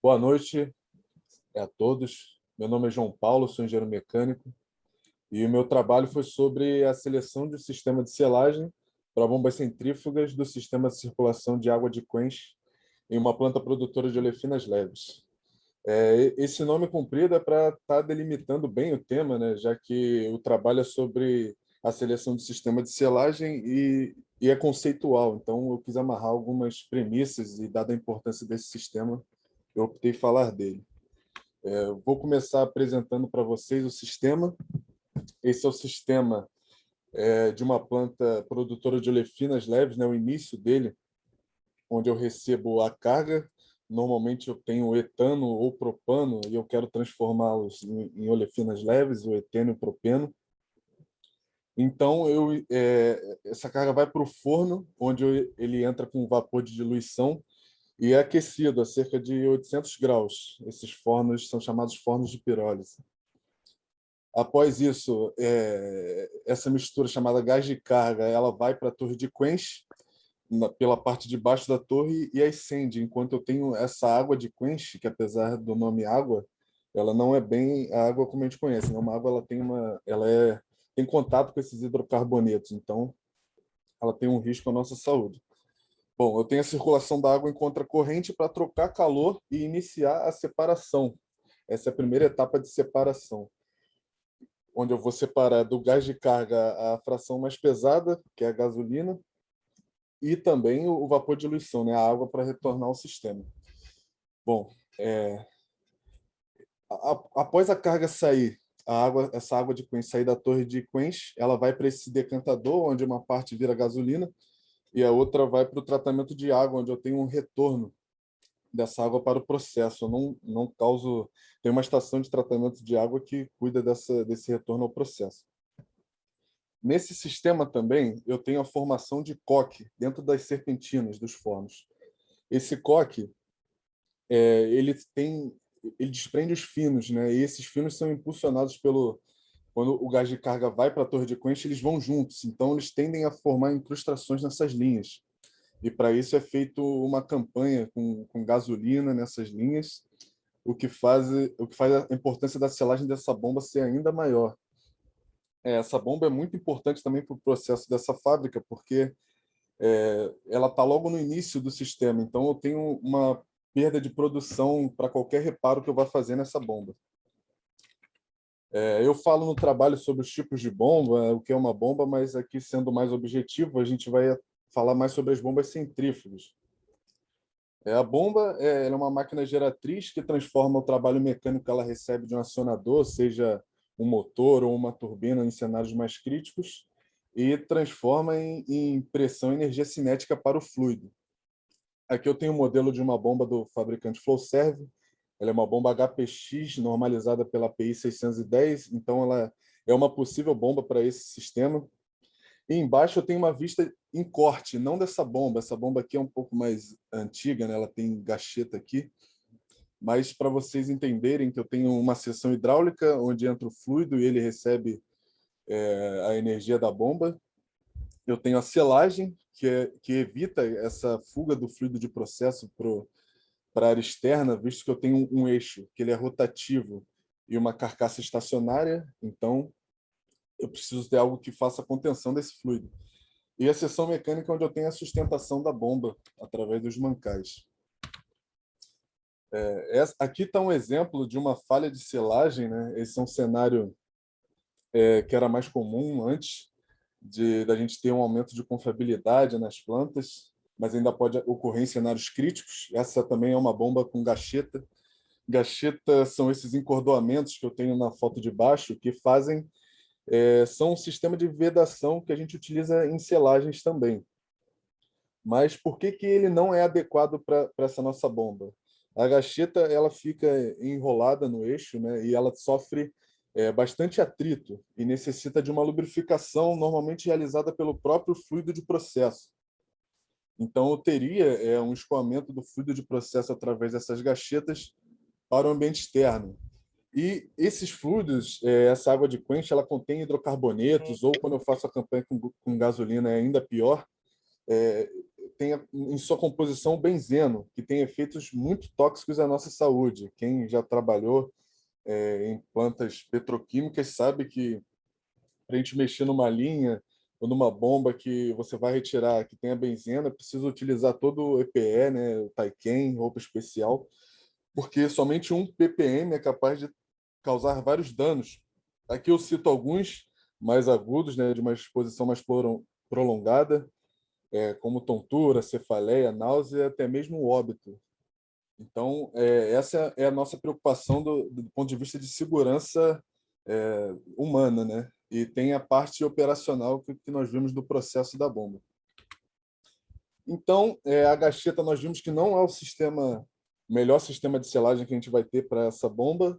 Boa noite a todos. Meu nome é João Paulo, sou engenheiro mecânico e o meu trabalho foi sobre a seleção de um sistema de selagem para bombas centrífugas do sistema de circulação de água de Quench em uma planta produtora de olefinas leves. Esse nome comprido é para estar delimitando bem o tema, né? Já que o trabalho é sobre a seleção do sistema de selagem e é conceitual. Então, eu quis amarrar algumas premissas e, dada a importância desse sistema, eu optei em falar dele. Eu vou começar apresentando para vocês o sistema. Esse é o sistema de uma planta produtora de olefinas leves, né? O início dele, onde eu recebo a carga. Normalmente eu tenho etano ou propano e eu quero transformá-los em olefinas leves, o eteno e o propeno. Então, essa carga vai para o forno, onde ele entra com vapor de diluição e é aquecido a cerca de 800 graus. Esses fornos são chamados fornos de pirólise. Após isso, essa mistura chamada gás de carga, ela vai para a torre de Quench, pela parte de baixo da torre, e acende, enquanto eu tenho essa água de Quench, que apesar do nome água, ela não é bem a água como a gente conhece, né? Uma água tem contato com esses hidrocarbonetos, então ela tem um risco à nossa saúde. Bom, eu tenho a circulação da água em contracorrente para trocar calor e iniciar a separação. Essa é a primeira etapa de separação, onde eu vou separar do gás de carga a fração mais pesada, que é a gasolina, e também o vapor de diluição, né, a água para retornar ao sistema. Bom, após a carga sair, essa água de Quench sair da torre de Quench, ela vai para esse decantador, onde uma parte vira gasolina e a outra vai para o tratamento de água, onde eu tenho um retorno dessa água para o processo. Eu não causo... Tem uma estação de tratamento de água que cuida desse retorno ao processo. Nesse sistema também, eu tenho a formação de coque dentro das serpentinas dos fornos. Esse coque, ele desprende os finos, né? E esses finos são impulsionados quando o gás de carga vai para a torre de Quench, eles vão juntos. Então, eles tendem a formar incrustações nessas linhas. E para isso é feito uma campanha com gasolina nessas linhas, o que faz a importância da selagem dessa bomba ser ainda maior. Essa bomba é muito importante também para o processo dessa fábrica, porque ela está logo no início do sistema, então eu tenho uma perda de produção para qualquer reparo que eu vá fazer nessa bomba. Eu falo no trabalho sobre os tipos de bomba, o que é uma bomba, mas aqui, sendo mais objetivo, a gente vai falar mais sobre as bombas centrífugas. A bomba ela é uma máquina geratriz que transforma o trabalho mecânico que ela recebe de um acionador, seja um motor ou uma turbina, em cenários mais críticos, e transforma em pressão e energia cinética para o fluido. Aqui eu tenho um modelo de uma bomba do fabricante Flowserve. Ela é uma bomba HPX normalizada pela API 610, então ela é uma possível bomba para esse sistema. E embaixo eu tenho uma vista em corte, não dessa bomba. Essa bomba aqui é um pouco mais antiga, né? Ela tem gacheta aqui. Mas para vocês entenderem que eu tenho uma seção hidráulica, onde entra o fluido e ele recebe a energia da bomba. Eu tenho a selagem, que evita essa fuga do fluido de processo para a área externa, visto que eu tenho um eixo, que ele é rotativo, e uma carcaça estacionária. Então, eu preciso ter algo que faça a contenção desse fluido. E a seção mecânica, onde eu tenho a sustentação da bomba através dos mancais. Aqui está um exemplo de uma falha de selagem, né? Esse é um cenário que era mais comum antes da gente ter um aumento de confiabilidade nas plantas, mas ainda pode ocorrer em cenários críticos. Essa também é uma bomba com gacheta. Gacheta são esses encordoamentos que eu tenho na foto de baixo, que são um sistema de vedação que a gente utiliza em selagens também. Mas por que ele não é adequado para essa nossa bomba? A gacheta ela fica enrolada no eixo, né, e ela sofre bastante atrito e necessita de uma lubrificação normalmente realizada pelo próprio fluido de processo. Então, eu teria um escoamento do fluido de processo através dessas gachetas para o ambiente externo. E esses fluidos, essa água de Quench, ela contém hidrocarbonetos, ou quando eu faço a campanha com gasolina é ainda pior. tem em sua composição o benzeno, que tem efeitos muito tóxicos à nossa saúde. Quem já trabalhou em plantas petroquímicas sabe que para a gente mexer numa linha ou numa bomba que você vai retirar, que tem a benzena, precisa utilizar todo o EPE, né, o Taiken, roupa especial, porque somente 1 ppm é capaz de causar vários danos. Aqui eu cito alguns mais agudos, né, de uma exposição mais prolongada, como tontura, cefaleia, náusea, até mesmo o óbito. Então, essa é a nossa preocupação do ponto de vista de segurança humana, né? E tem a parte operacional que nós vimos do processo da bomba. Então, a Gacheta nós vimos que não é o melhor sistema de selagem que a gente vai ter para essa bomba,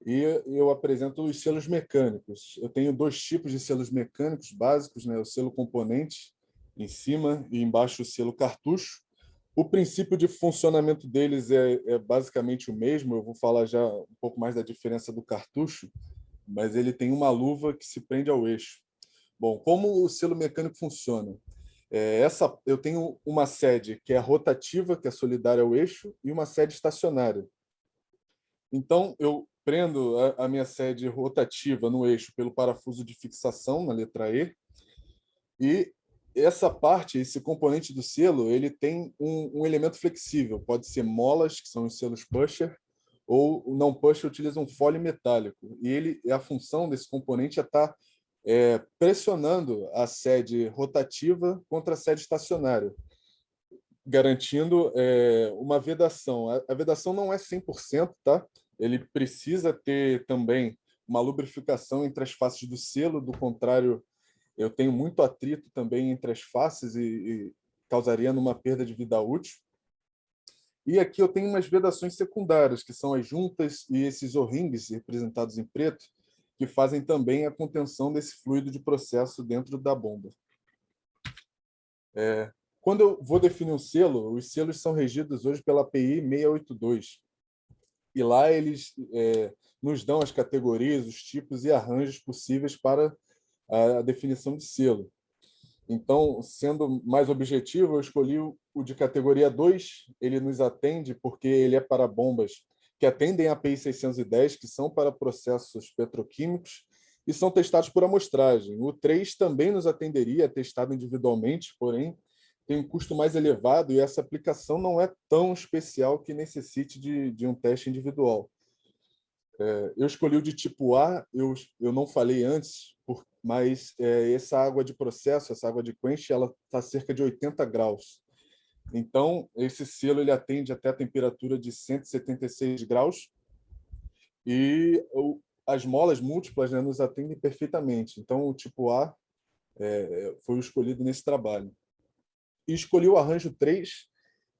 e eu apresento os selos mecânicos. Eu tenho 2 tipos de selos mecânicos básicos, né? O selo componente em cima e embaixo o selo cartucho. O princípio de funcionamento deles é basicamente o mesmo. Eu vou falar já um pouco mais da diferença do cartucho, mas ele tem uma luva que se prende ao eixo. Bom, como o selo mecânico funciona? Eu tenho uma sede que é rotativa, que é solidária ao eixo, e uma sede estacionária. Então, eu prendo a minha sede rotativa no eixo pelo parafuso de fixação, na letra E, e essa parte, esse componente do selo, ele tem um elemento flexível. Pode ser molas, que são os selos pusher, ou o não pusher utiliza um fole metálico. E a função desse componente é estar pressionando a sede rotativa contra a sede estacionária, garantindo uma vedação. A vedação não é 100%, tá? Ele precisa ter também uma lubrificação entre as faces do selo, do contrário, eu tenho muito atrito também entre as faces e causaria numa perda de vida útil. E aqui eu tenho umas vedações secundárias, que são as juntas e esses O-rings representados em preto, que fazem também a contenção desse fluido de processo dentro da bomba. Quando eu vou definir um selo, os selos são regidos hoje pela API 682. E lá eles nos dão as categorias, os tipos e arranjos possíveis para a definição de selo. Então, sendo mais objetivo, eu escolhi o de categoria 2. Ele nos atende porque ele é para bombas que atendem a API 610, que são para processos petroquímicos e são testados por amostragem. O 3 também nos atenderia, é testado individualmente, porém tem um custo mais elevado e essa aplicação não é tão especial que necessite de um teste individual. Eu escolhi o de tipo A, eu não falei antes, mas essa água de processo, essa água de quench, ela está a cerca de 80 graus. Então, esse selo ele atende até a temperatura de 176 graus e as molas múltiplas, né, nos atendem perfeitamente. Então, o tipo A foi o escolhido nesse trabalho. E escolhi o arranjo 3,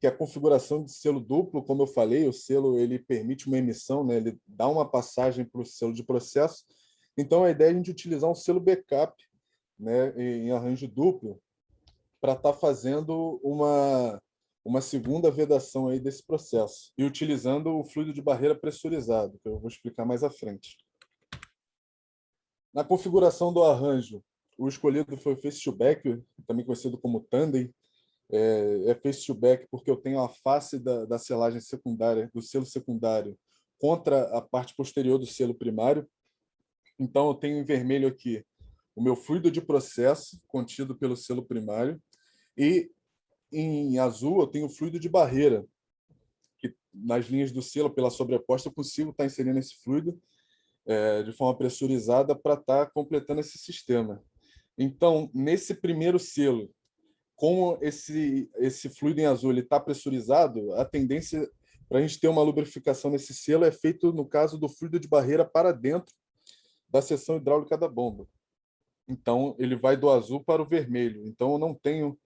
que é a configuração de selo duplo. Como eu falei, o selo ele permite uma emissão, né? Ele dá uma passagem para o selo de processo. Então, a ideia é a gente utilizar um selo backup, né, em arranjo duplo para estar fazendo uma segunda vedação aí desse processo e utilizando o fluido de barreira pressurizado, que eu vou explicar mais à frente. Na configuração do arranjo, o escolhido foi o face-to-back, também conhecido como tandem. Face-to-back porque eu tenho a face da selagem secundária, do selo secundário, contra a parte posterior do selo primário. Então, eu tenho em vermelho aqui o meu fluido de processo contido pelo selo primário e em azul eu tenho o fluido de barreira, que nas linhas do selo, pela sobreposta, eu consigo estar inserindo esse fluido de forma pressurizada para estar completando esse sistema. Então, nesse primeiro selo, como esse fluido em azul está pressurizado, a tendência para a gente ter uma lubrificação nesse selo é feito no caso do fluido de barreira para dentro da seção hidráulica da bomba. Então, ele vai do azul para o vermelho. Então, eu não tenho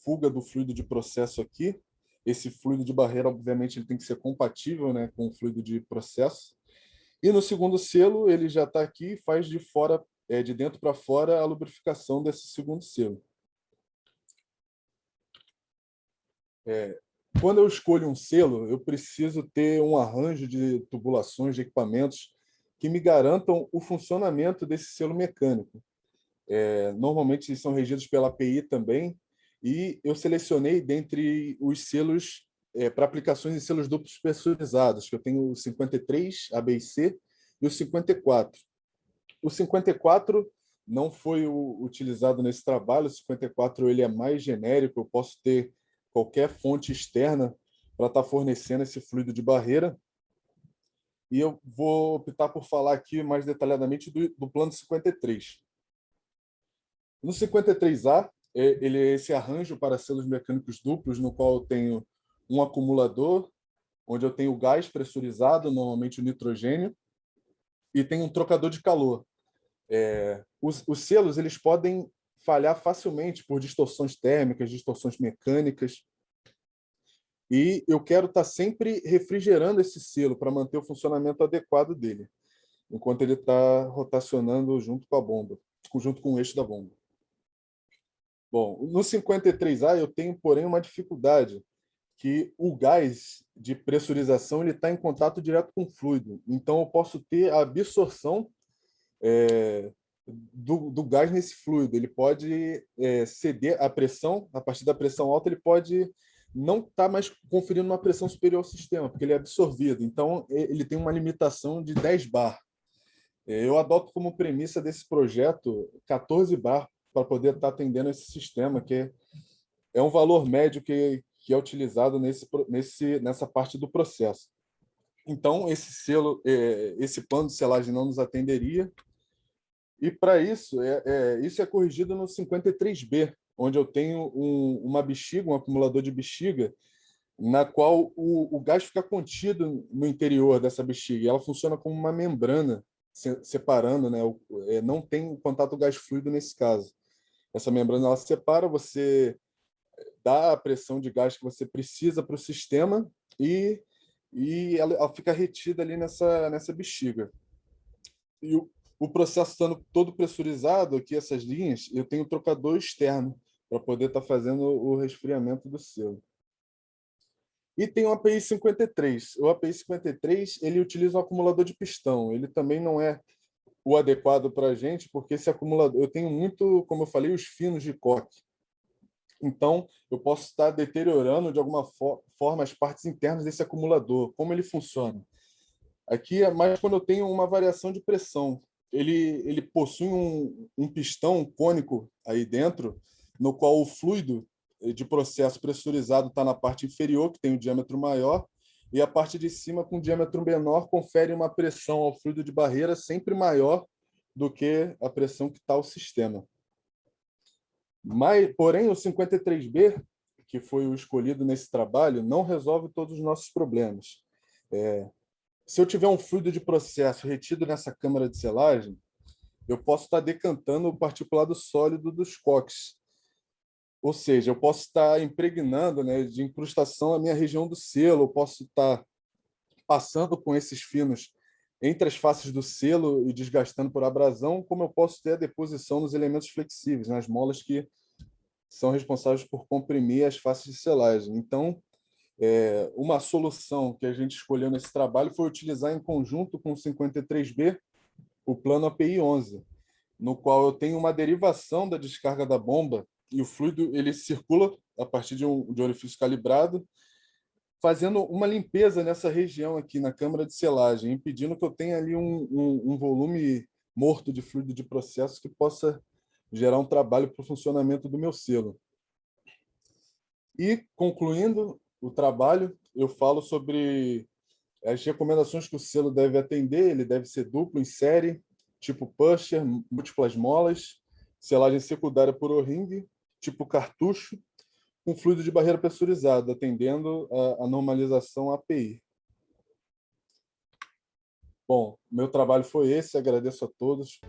fuga do fluido de processo aqui. Esse fluido de barreira, obviamente, ele tem que ser compatível, né, com o fluido de processo. E no segundo selo, ele já está aqui e faz de dentro para fora a lubrificação desse segundo selo. Quando eu escolho um selo, eu preciso ter um arranjo de tubulações, de equipamentos que me garantam o funcionamento desse selo mecânico. Normalmente, eles são regidos pela API também, e eu selecionei dentre os selos para aplicações em selos duplos pressurizados, que eu tenho o 53, A, B e C, e o 54. O 54 não foi utilizado nesse trabalho. O 54 ele é mais genérico, eu posso ter qualquer fonte externa para estar fornecendo esse fluido de barreira. E eu vou optar por falar aqui mais detalhadamente do plano 53. No 53A, ele é esse arranjo para selos mecânicos duplos, no qual eu tenho um acumulador, onde eu tenho gás pressurizado, normalmente o nitrogênio, e tenho um trocador de calor. Os selos eles podem falhar facilmente por distorções térmicas, distorções mecânicas, e eu quero estar sempre refrigerando esse selo para manter o funcionamento adequado dele, enquanto ele está rotacionando junto com a bomba, junto com o eixo da bomba. Bom, no 53A eu tenho, porém, uma dificuldade, que o gás de pressurização ele está em contato direto com o fluido. Então, eu posso ter a absorção do gás nesse fluido. Ele pode ceder à pressão, a partir da pressão alta, ele pode não estar mais conferindo uma pressão superior ao sistema, porque ele é absorvido. Então, ele tem uma limitação de 10 bar. Eu adoto como premissa desse projeto 14 bar para poder estar atendendo esse sistema, que é um valor médio que é utilizado nessa parte do processo. Então, esse plano de selagem não nos atenderia. E para isso, isso é corrigido no 53B, onde eu tenho uma bexiga, um acumulador de bexiga, na qual o gás fica contido no interior dessa bexiga. E ela funciona como uma membrana, separando, né? Não tem contato gás fluido nesse caso. Essa membrana ela separa, você dá a pressão de gás que você precisa para o sistema e ela fica retida ali nessa bexiga. E o processo estando todo pressurizado, aqui essas linhas, eu tenho um trocador externo para poder estar fazendo o resfriamento do selo. E tem o API 53. O API 53 ele utiliza um acumulador de pistão. Ele também não é o adequado para a gente, porque esse acumulador, eu tenho muito, como eu falei, os finos de coque. Então, eu posso estar deteriorando de alguma forma as partes internas desse acumulador. Como ele funciona? Aqui é mais quando eu tenho uma variação de pressão. Ele possui um pistão cônico aí dentro, no qual o fluido de processo pressurizado está na parte inferior, que tem um diâmetro maior, e a parte de cima, com diâmetro menor, confere uma pressão ao fluido de barreira sempre maior do que a pressão que está o sistema. Porém, o 53B, que foi o escolhido nesse trabalho, não resolve todos os nossos problemas. Se eu tiver um fluido de processo retido nessa câmara de selagem, eu posso estar decantando o particulado sólido dos coques. Ou seja, eu posso estar impregnando, né, de incrustação a minha região do selo, eu posso estar passando com esses finos entre as faces do selo e desgastando por abrasão, como eu posso ter a deposição nos elementos flexíveis, nas molas que são responsáveis por comprimir as faces de selagem. Então, uma solução que a gente escolheu nesse trabalho foi utilizar em conjunto com o 53B o plano API 11, no qual eu tenho uma derivação da descarga da bomba e o fluido ele circula a partir de um orifício calibrado, fazendo uma limpeza nessa região aqui na câmara de selagem, impedindo que eu tenha ali um volume morto de fluido de processo que possa gerar um trabalho para o funcionamento do meu selo. E, concluindo o trabalho, eu falo sobre as recomendações que o selo deve atender. Ele deve ser duplo em série, tipo pusher, múltiplas molas, selagem secundária por O-ring, tipo cartucho, com fluido de barreira pressurizado, atendendo a normalização API. Bom, meu trabalho foi esse, agradeço a todos.